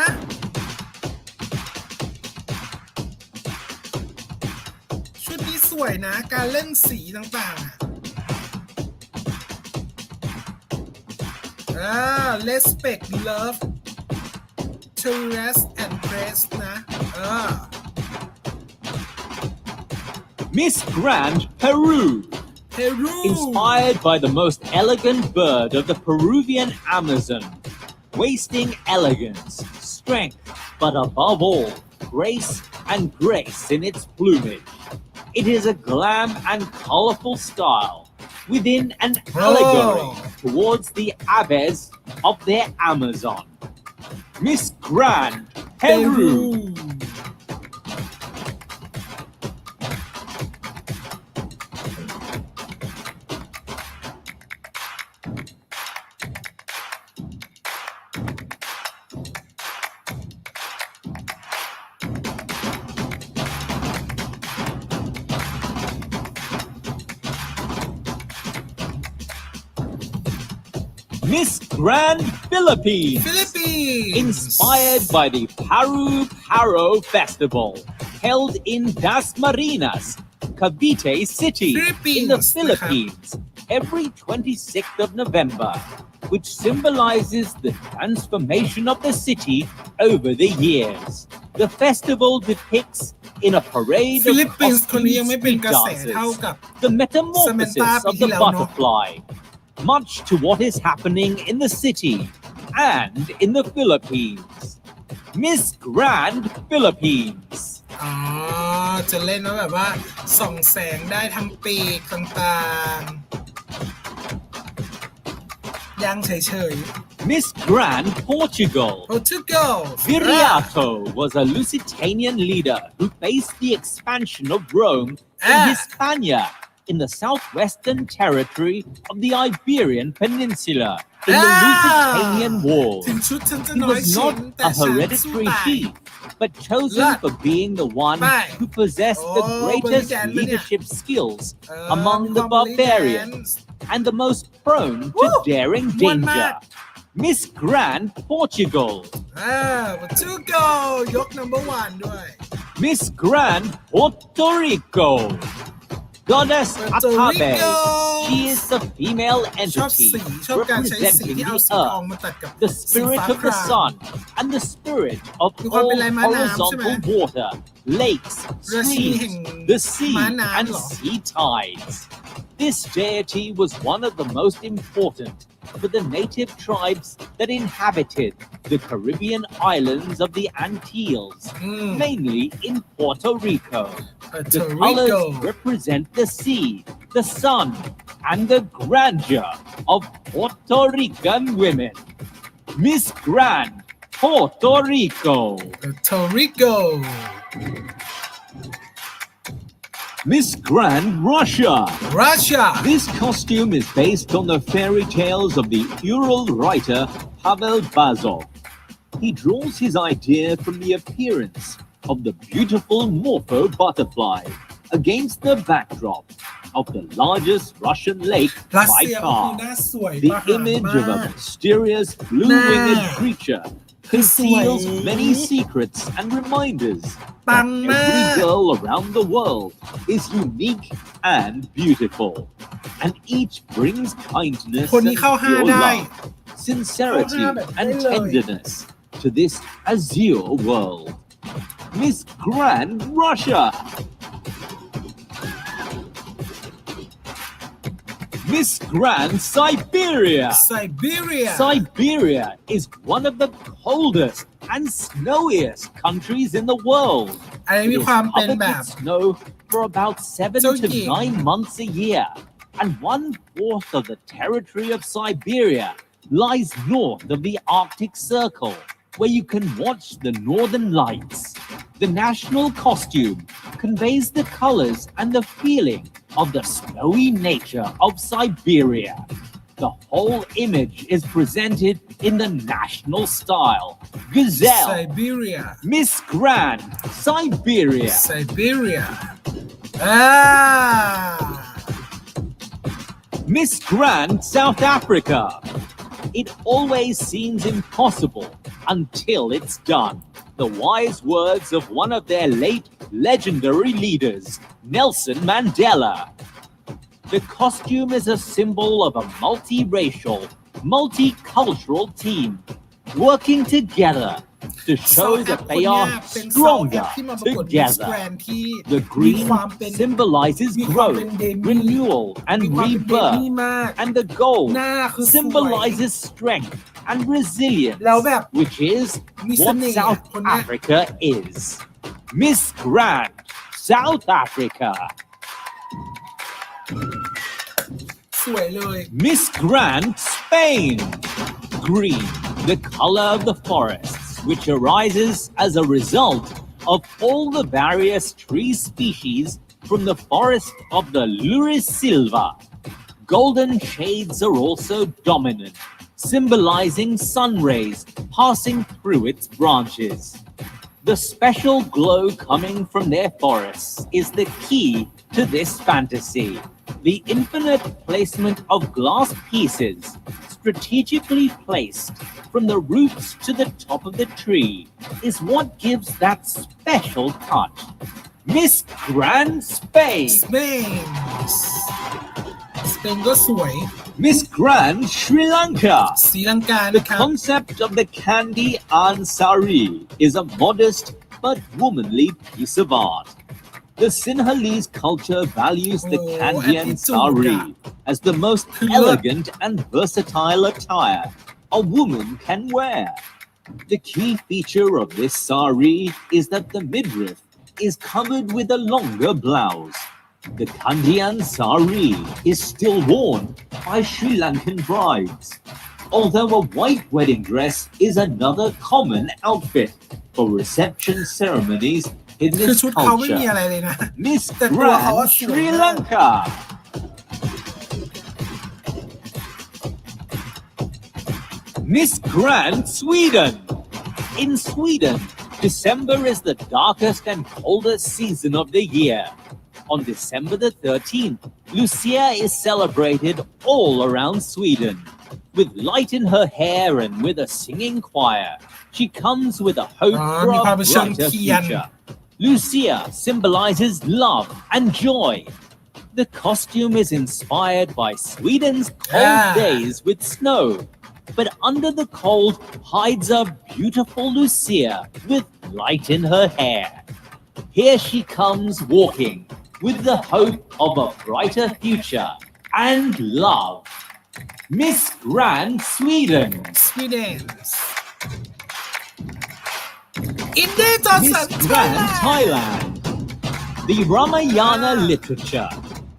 ชุดนี้สวยนะการเล่นสีต่างๆ respect love tolerance and grace นะ Miss Grand Peru, Peru inspired by the most elegant bird of the Peruvian Amazon, wasting elegance, strength, but above all, grace and grace in its plumage. It is a glam and colorful style within an allegory towards the aves of their Amazon. Miss Grand Peru. Miss Grand Philippines, inspired by the Paru Paro Festival, held in Dasmariñas, Cavite City, in the Philippines, every 26th of November, which symbolizes the transformation of the city over the years. The festival depicts in a parade of costumed street dances the metamorphosis of the butterfly, much to what is happening in the city and in the Philippines. Miss Grand Philippines. จะเล่นว่าแบบว่าส่องแสงได้ทั้งปีกต่างๆยังเฉยๆ Miss Grand Portugal. Viriato was a Lusitanian leader who faced the expansion of Rome in Hispania in the southwestern territory of the Iberian Peninsula in the Lusitanian Wars. He was not a hereditary chief, but chosen for being the one who possessed the greatest leadership skills among the barbarians and the most prone to daring danger. Miss Grand Portugal. Portugal ยก number 1 ด้วย Miss Grand Puerto Rico. Goddess Atabe. She is the female entity representing the earth, the spirit of the sun, and the spirit of all horizontal water, lakes, streams, the sea, and sea tides. This deity was one of the most important for the native tribes that inhabited the Caribbean islands of the Antilles, mainly in Puerto Rico. The colors represent the sea, the sun, and the grandeur of Puerto Rican women. Miss Grand Puerto Rico. Puerto Rico. Miss Grand Russia. This costume is based on the fairy tales of the Ural writer Pavel Bazov. He draws his idea from the appearance of the beautiful Morpho butterfly against the backdrop of the largest Russian lake by far. The image of a mysterious blue-winged creature conceals many secrets and reminders that every girl around the world is unique and beautiful, and each brings kindness and pure love, sincerity and tenderness to this azure world. Miss Grand Russia. Miss Grand Siberia. Siberia is one of the coldest and snowiest countries in the world. It is covered with snow for about 7 to 9 months a year, and 1/4 of the territory of Siberia lies north of the Arctic Circle, where you can watch the northern lights. The national costume conveys the colors and the feeling of the snowy nature of Siberia. The whole image is presented in the national style. Gazelle. Siberia. Miss Grand Siberia. Miss Grand South Africa. It always seems impossible until it's done. The wise words of one of their late legendary leaders, Nelson Mandela. The costume is a symbol of a multiracial multicultural team working together to show that they are stronger together. The green symbolizes growth, renewal, and rebirth, and the gold symbolizes strength and resilience, which is what South Africa is. Miss Grand, South Africa. สวยเลย Miss Grand, Spain. Green, the color of the forests, which arises as a result of all the various tree species from the forest of the Lurisilva. Golden shades are also dominant, symbolizing sun rays passing through its branches. The special glow coming from their forests is the key to this fantasy. The infinite placement of glass pieces, strategically placed from the roots to the top of the tree, is what gives that special touch. Miss Grand Spain. สเปนก็สวย Miss Grand Sri Lanka. ศรีลังกา The นะครับ concept of the Kandi Ansari is a modest but womanly piece of art. The Sinhalese culture values the Oh, Kandyan attitude. sari as the most Look. elegant and versatile attire a woman can wear. The key feature of this sari is that the midriff is covered with a longer blouse. The Kandyan sari is still worn by Sri Lankan brides, although a white wedding dress is another common outfit for reception ceremonies in คือ this ชุดเขาไม่มี culture. อะไรเลยนะ Miss แต่ตัวเขา Grand สวย Sri มาก Lanka. Miss Grand Sweden. In Sweden, December is the darkest and coldest season of the year. On December the 13th, Lucia is celebrated all around Sweden. With light in her hair and with a singing choir, she comes with a hope for มีความ a เป็นเชิง brighter เทียน future. Lucia symbolizes love and joy. The costume is inspired by Sweden's cold Ah. days with snow, but under the cold hides a beautiful Lucia with light in her hair. Here she comes walking with the hope of a brighter future and love. Miss Grand Sweden. สวีเดนอินเดียจอร์สัน Miss Grand Thailand. The Ramayana literature,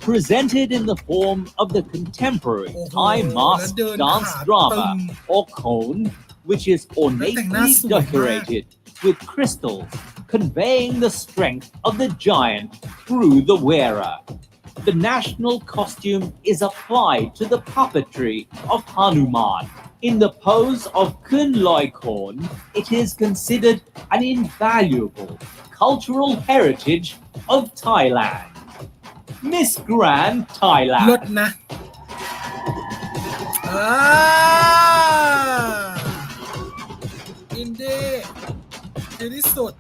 presented in the form of the contemporary Thai mask dance drama or Khon, which is ornately decorated with crystals, conveying the strength of the giant through the wearer. The national costume is applied to the puppetry of Hanuman. In the pose of Kun Loi Korn, it is considered an invaluable cultural heritage of Thailand. Miss Grand เลิ Thailand. ศนะอินเดียคือที่สุด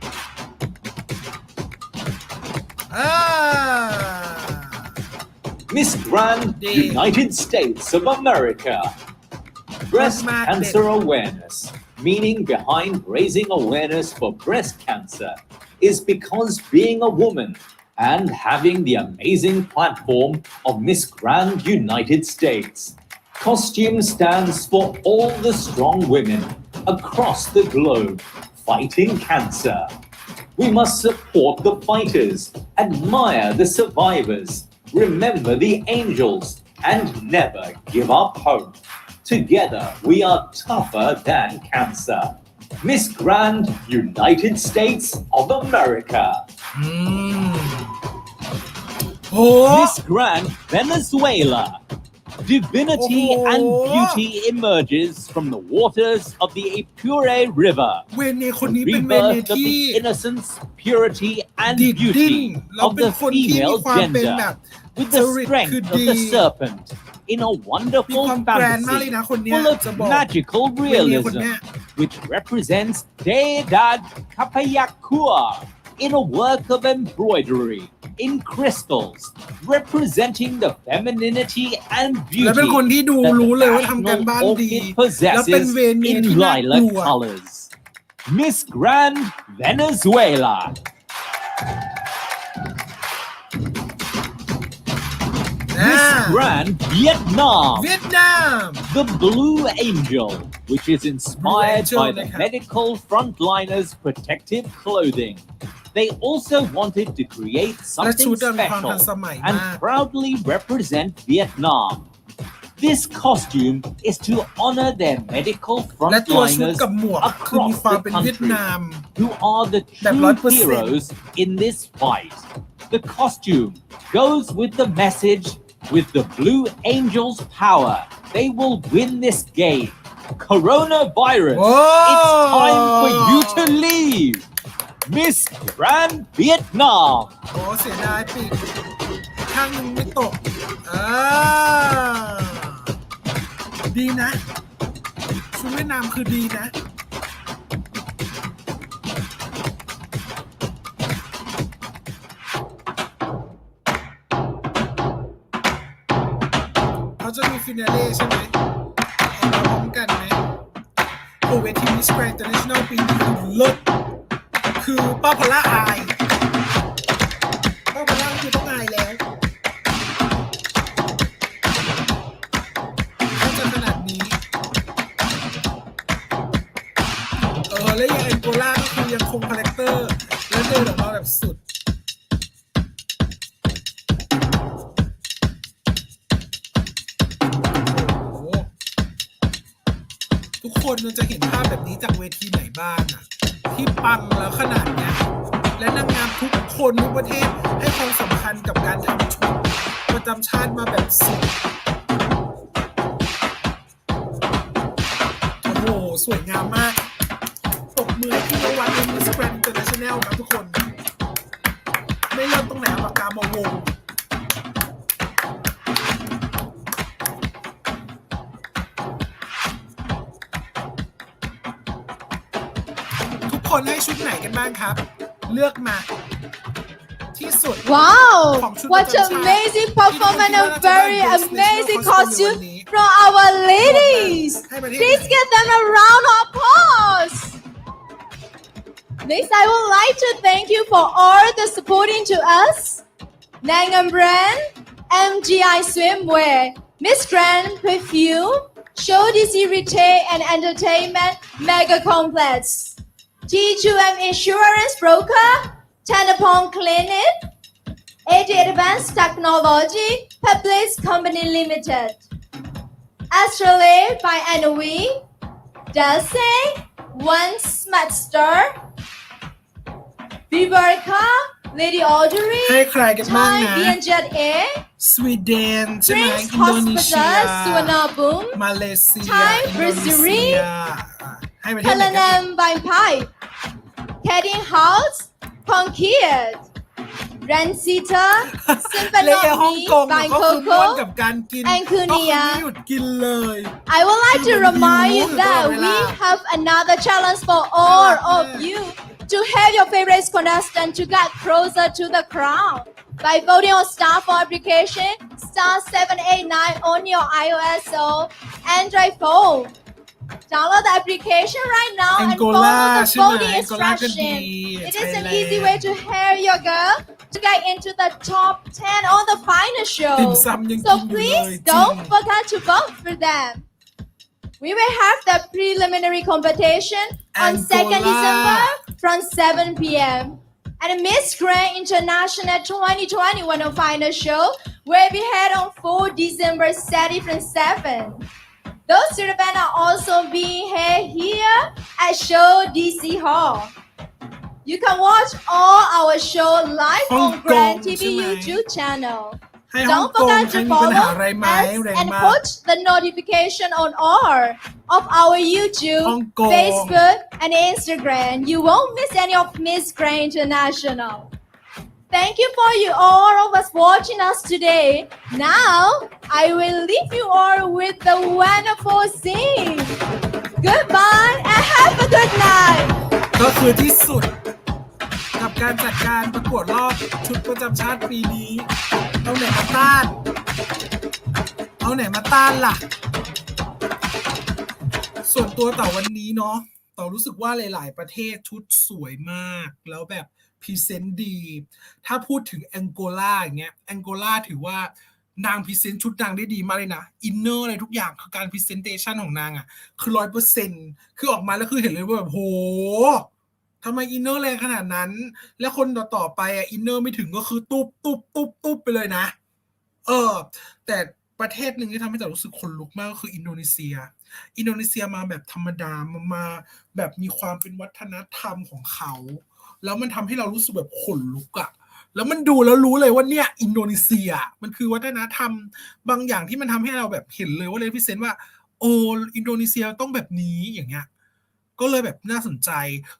Miss Grand Day. United States of America. Breast Magnet. cancer awareness, meaning behind raising awareness for breast cancer, is because being a woman and having the amazing platform of Miss Grand United States. Costume stands for all the strong women across the globe fighting cancer. We must support the fighters, admire the survivors, remember the angels, and never give up hope. Together, we are tougher than cancer. Miss Grand United States of America. โอ้ Miss Grand Venezuela. Divinity Oh. and beauty emerges from the waters of the Apure River. เวเนคนนี้ The เป็นเวเน rebirth of ที่ the innocence, purity, and ดิดดิ้น beauty เรา of เป็น the คนที่มี female ความเป็นแบบ gender, with the จริตคือ strength of ดี the serpent, in a มี wonderful ความแกรนด์มากเลย fantasy นะคนเนี้ย full จะ of บอก magical เวเนคน realism, เนี้ย which represents Deidad Kapayakua, in a work of embroidery in crystals representing the femininity and และเป็น beauty คนที่ดู that รู้ the เลยว่าทำการ national บ้านดี orchid แล้วเป็น possesses เวเน in ที่น่ากลั lilac ว colors. Miss Grand Venezuela. Miss Grand Vietnam. เวียดนาม The Blue Angel, which is inspired Blue Angel by the นะครับ medical frontliners' protective clothing. They also wanted to create และชุ something ดมีความทัน special สมัย and มาก proudly represent Vietnam. This costume is to honor their medical และตัวชุด frontliners กับหมวกคือมี across ความ the เป็นเวียด country นาม who are the แบบ true 100% heroes in this fight. The costume goes with the message, with the Blue Angels' power, they will win this game. Coronavirus, it's time for you to leave. Miss Grand Vietnam. โอ้เสียดายปีกข้างหนึงไม่ตกดีนะชุดเวียดนามคือดีนะเขาจะมีฟินาเล่ใช่ไหมเอามาพร้อมกันไหมโอ้เวทีมิสแกรนด์อินเตอร์เนชั่นแนลปีนี้คือเลิศคือป้าพอลล่าอายป้าพอลล่าคือต้องอายแล้วถ้าจะขนาดนี้แล้วยังแองโกลาก็คือยังคงคาแรคเตอร์และเดินออกมาแบบสุดโอ้โหทุกคนมันจะเห็นภาพแบบนี้จากเวทีไหนบ้างอะที่ปังแล้วขนาดเนี้ยและนางงามทุกคนทุกประเทศให้ความสำคัญกับการทำชุดประจำชาติมาแบบสุดโอ้โหสวยงามมากตบมือให้พี่นวัดในมิสแกรนด์อินเตอร์เนชั่นแนลครับทุกคนไม่เริ่มตรงไหนเอาปากกามาวงคนให้ชุดไหนกันบ้างครับเลือกมาที่สุด Wow! ของชุด What ประจำชาติ amazing performance and very amazing costume นี้ from our ladies! ให้ประเทศ Please give them a round of applause! Next, I would like to thank you for all the supporting to us. Nangam Brand, MGI Swimwear, Miss Grand Perfume, Show DC Retail and Entertainment Mega Complex. T2M Insurance Broker, Tanapong Clinic, AD Advanced Technology, Public Company Limited, Astrolabe by NOE, Dulce, One Smart Star, Vivarka, Lady Audrey, ให้ใครกันบ้าง Thai นะ Bianjet Air, สวีเดนใช่ไหม Prince อินโดนีเซีย Hospital, Suvarnabhumi, มาเลเซีย Thai อินโดนีเซีย Brasserie ให้ประเทศไหนกัน Palanam by Pipe, Heading House, Conquiert, Rancita, เลฮ่องกง Symphony by เขาคือม่วนกับ Coco. การกิน and เขาคือ Kunia ไม่หยุดกินเลย I would like to remind you that we have another challenge for all of you to have your favorite contestant to get closer to the crown by voting on Star for application star 789 on your iOS or Android phone. Download the application right now and follow Angola the ใช่ไหม voting แองโกลาก็ดี instruction. It is an Thailand easy way to help your girl to get into the top 10 on the final ติ่ม show. ซำยัง So กินอยู่เลย please จริง don't forget to vote for them. We will have the preliminary competition on 2nd Angola. December from 7 p.m. And Miss Grand International 2021 final show will be held on 4 December Saturday from 7. Those events are also being held here at Show DC Hall. You can watch all our show live on Hong Grand Kong TV ใช่ไหม YouTube channel. ให้ฮ่อง Don't กง forget ใคร to มีปัญหา follow อะไรไหม us แรง and มาก put the notification on all of our YouTube, Hong Kong. Facebook, and Instagram. You won't miss any of Miss Grand International. Thank you for you all of us watching us today. Now, I will leave you all with the wonderful scene. Goodbye and have a good night. ก็คือที่สุดกับ การจัดการประกวดรอบชุดประจำชาติปีนี้เอาไหนมาต้านล่ะส่วนตัวต่อวันนี้เนาะต่อรู้สึกว่าหลายๆประเทศชุดสวยมากแล้วแบบพรีเซนต์ดีถ้าพูดถึงแองโกลาอย่างเงี้ยแองโกลาถือว่านางพรีเซนต์ชุดนางได้ดีมากเลยนะอินเนอร์อะไรทุกอย่างคือการพรีเซนเตชันของนางอ่ะคือ100%คือออกมาแล้วคือเห็นเลยว่าแบบโหทำไมอินเนอร์แรงขนาดนั้นแล้วคนต่อไปอ่ะอินเนอร์ไม่ถึงก็คือตุ๊บไปเลยนะแต่ประเทศหนึ่งที่ทำให้เรารู้สึกขนลุกมากก็คืออินโดนีเซียมาแบบธรรมดามาแบบมีความเป็นวัฒนธรรมของเขาแล้วมันทำให้เรารู้สึกแบบขนลุกอะแล้วมันดูแล้วรู้เลยว่าเนี่ยอินโดนีเซียมันคือวัฒนธรรมบางอย่างที่มันทำให้เราแบบเห็นเลยว่าเลยพิเศษว่าโอ้อินโดนีเซียต้องแบบนี้อย่างเงี้ยก็เลยแบบน่าสนใจ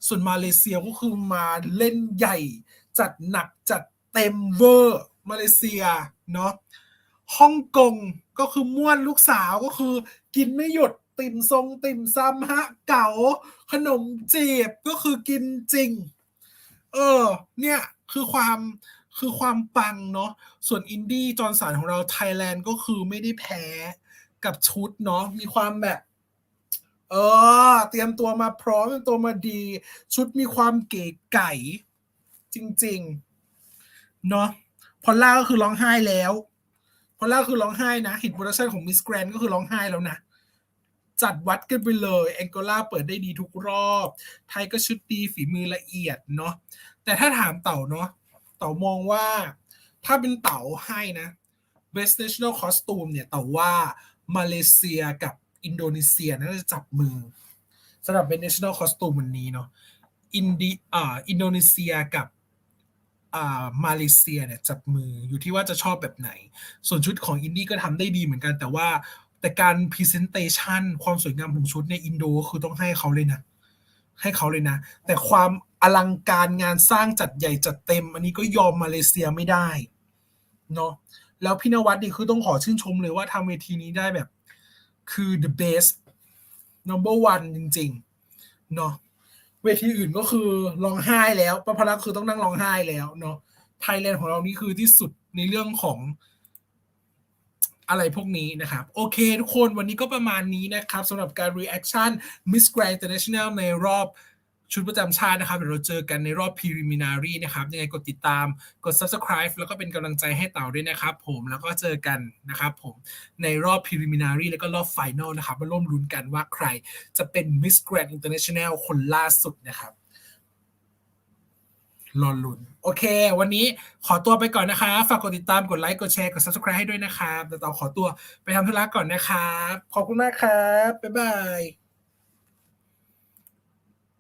ส่วนมาเลเซียก็คือมาเล่นใหญ่จัดหนักจัดเต็มเวอร์มาเลเซียเนาะฮ่องกงก็คือม่วนลูกสาวก็คือกินไม่หยุดติ่มซำฮะเก๋าขนมจีบก็คือกินจริงเนี่ยคือความปังเนาะส่วนอินดี้จอร์นสันของเราไทยแลนด์ก็คือไม่ได้แพ้กับชุดเนาะมีความแบบเตรียมตัวมาพร้อมเตรียมตัวมาดีชุดมีความเก๋ไก๋จริงๆเนาะพอลล่าก็คือร้องไห้แล้วนะฮิตโปรดักชั่นของมิสแกรนด์ก็คือร้องไห้แล้วนะจัดวัดกันไปเลยแองโกลาเปิดได้ดีทุกรอบไทยก็ชุดดีฝีมือละเอียดเนาะแต่ถ้าถามเต่าเนาะเต่ามองว่าถ้าเป็นเต่าให้นะ Best National Costume เนี่ยเต่าว่ามาเลเซียกับอินโดนีเซียน่าจะจับมือสำหรับ Best National Costume วันนี้เนาะอินโดนีเซียกับมาเลเซียเนี่ยจับมืออยู่ที่ว่าจะชอบแบบไหนส่วนชุดของอินดี้ก็ทำได้ดีเหมือนกันแต่การพรีเซนเตชันความสวยงามของชุดในอินโดคือต้องให้เขาเลยนะแต่ความอลังการงานสร้างจัดใหญ่จัดเต็มอันนี้ก็ยอมมาเลเซียไม่ได้เนาะแล้วพี่นวัดนี่คือต้องขอชื่นชมเลยว่าทำเวทีนี้ได้แบบคือ the best number one จริงๆเนาะเวทีอื่นก็คือร้องไห้แล้วปะพลักคือต้องนั่งร้องไห้แล้วเนาะไทยแลนด์ของเรานี่คือที่สุดในเรื่องของอะไรพวกนี้นะครับโอเคทุกคนวันนี้ก็ประมาณนี้นะครับสำหรับการ reaction Miss Grand International ในรอบชุดประจำชาตินะครับเดี๋ยวเราเจอกันในรอบ preliminary นะครับยังไงกดติดตามกด subscribe แล้วก็เป็นกำลังใจให้เต่าด้วยนะครับผมแล้วก็เจอกันนะครับผมในรอบ preliminary แล้วก็รอบ final นะครับมาร่วมลุ้นกันว่าใครจะเป็น Miss Grand International คนล่าสุดนะครับรอลุ้นโอเควันนี้ขอตัวไปก่อนนะคะฝากกดติดตามกดไลค์กดแชร์กด subscribe ให้ด้วยนะครับเดี๋ยวต่อขอตัวไปทำธุระก่อนนะครับขอบคุณมากครับบ๊ายบาย